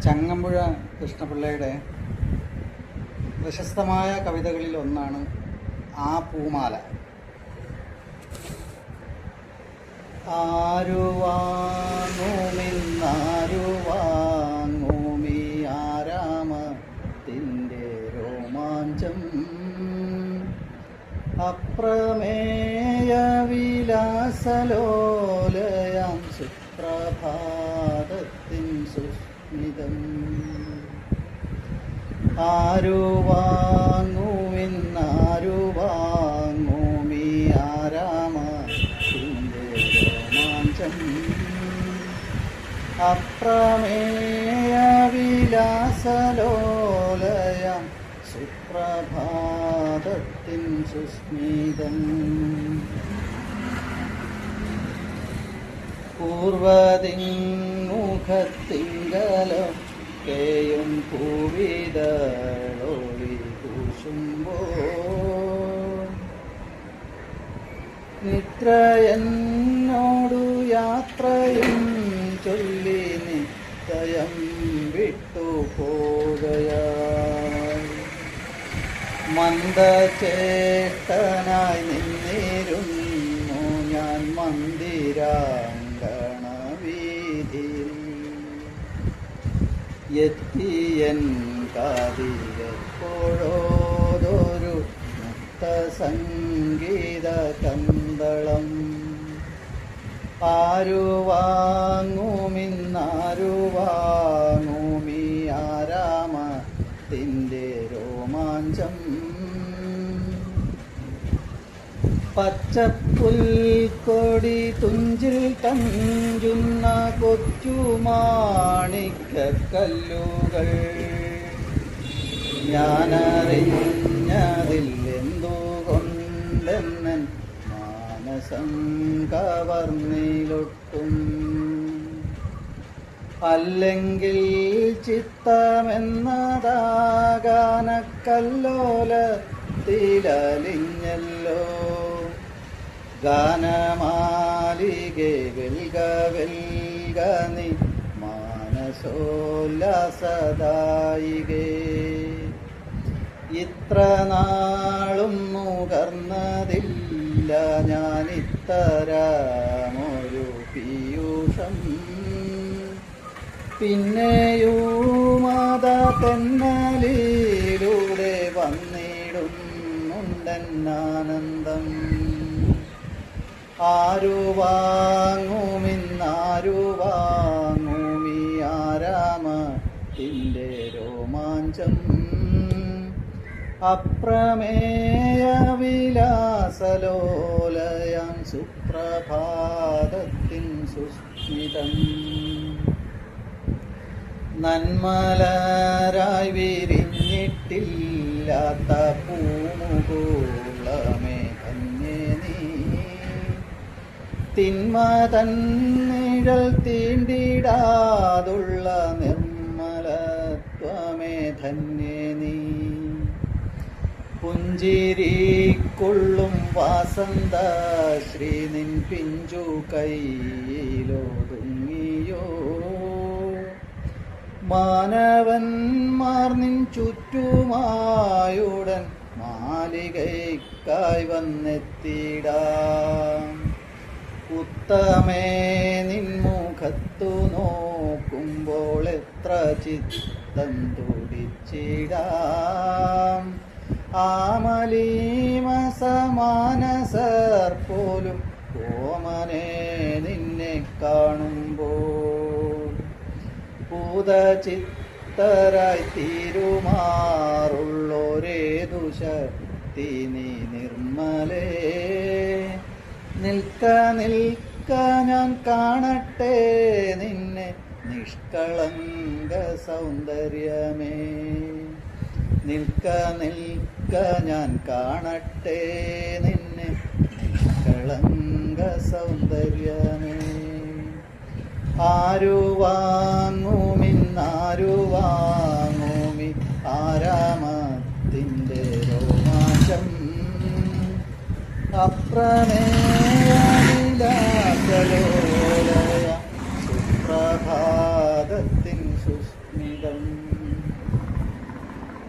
ചങ്ങമ്പുഴ കൃഷ്ണപിള്ളയുടെ പ്രശസ്തമായ കവിതകളിൽ ഒന്നാണ് ആ പൂമാല. ആരുവാങ്ങുമിന്നാരുവാങ്ങുമീ ആരാമത്തിൻ്റെ രോമാഞ്ചം, അപ്രമേയ വിലാസലോലയാം സുപ്രഭാതത്തിൻ സുസ്മിതം. ആരുവാങ്ങുമിന്നാരുവാങ്ങുമീ ആരാമത്തിൻ്റെ രോമാഞ്ചം, അപ്രമേയ വിലാസലോലയാം സുപ്രഭാതത്തിൻ സുസ്മിതം. പൂർവതിങ്ങുഖത്തിങ്കലൊക്കെയും പൂവിതളൊളി പൂശുമ്പോൾ, നിത്രയെന്നോടു യാത്രയും ചൊല്ലി നിശ്ചയം വിട്ടുപോകയായി, മന്ദചേഷ്ടനായി നിന്നിരുന്നു ഞാൻ മന്ദിരാങ്കണവീഥിയിൽ. എത്തിയൻ കാതിലെപ്പോഴോതൊരു മുക്തസംഗീത കന്തളം. ആരുവാങ്ങുമിന്നാരുവാങ്ങുമീ ആരാമത്തിൻ്റെ രോമാഞ്ചം, പച്ചപ്പുൽക്കൊടി തുഞ്ചിൽ തഞ്ചുന്ന കൊച്ചുമാണിക്കല്ലുകൾ. ഞാനറിഞ്ഞതില്ലെന്തുകൊണ്ടെന്നൻ മാനസം കവർന്നിലൊട്ടും, അല്ലെങ്കിൽ ചിത്തമെന്നതാകാനക്കല്ലോലത്തിലലിഞ്ഞല്ലോ. ഗാനമാലികെ വെൽക വെൽക നീ മാനസോല്ലാസദായികേ, ഇത്ര നാളും നുകർന്നതില്ല ഞാനിത്തരമൊരു പീയൂഷം. പിന്നെയുമത തെന്നലിലൂടെ വന്നിടുന്നുണ്ടെന്നാനന്ദം. ആരുവാങ്ങുമിന്നാരുവാങ്ങുമീ ആരാമത്തിൻ്റെ രോമാഞ്ചം, അപ്രമേയ വിലാസലോലയാം സുപ്രഭാതത്തിൻ സുസ്മിതം. നന്മലരായി വിരിഞ്ഞിട്ടില്ലാത്ത പൂമുകുളമേ ധന്യേ നീ, തിന്മ തന്നിഴൽ തീണ്ടിടാതുള്ള നിർമ്മലത്വമേ ധന്യേ നീ. പുഞ്ചിരിക്കൊള്ളും വാസന്ത ശ്രീ നിൻ പിഞ്ചു കൈയിലൊതുങ്ങിയോ, മാനവന്മാർ നിൻ ചുറ്റുമായുടൻ മാലികയ്ക്കായി വന്നെത്തിടാം. ഉത്തമേ നിൻമുഖത്തു നോക്കുമ്പോൾ എത്ര ചിത്തം തുടിച്ചിടാം. ആമലീമ സമാനസർ പോലും ഓമനെ നിന്നെ കാണുമ്പോൾ, ഭൂതചിത്തരായി തീരുമാറുള്ളൊരേതു ശക്തി നീ നിർമ്മലേ. നിൽക്ക നിൽക്ക ഞാൻ കാണട്ടെ നിന്നെ നിഷ്കളങ്ക സൗന്ദര്യമേ. നിൽക്ക നിൽക്ക ഞാൻ കാണട്ടെ നിന്നെ നിഷ്കളങ്ക സൗന്ദര്യമേ. ആരുവാങ്ങുമിന്നാരുവാങ്ങുമീ ആരാമത്തിൻ്റെ രോമാഞ്ചം, അപ്രമേയ വിലാസലോലയാം സുപ്രഭാതത്തിൻ സുസ്മിതം. ഗംഭീരം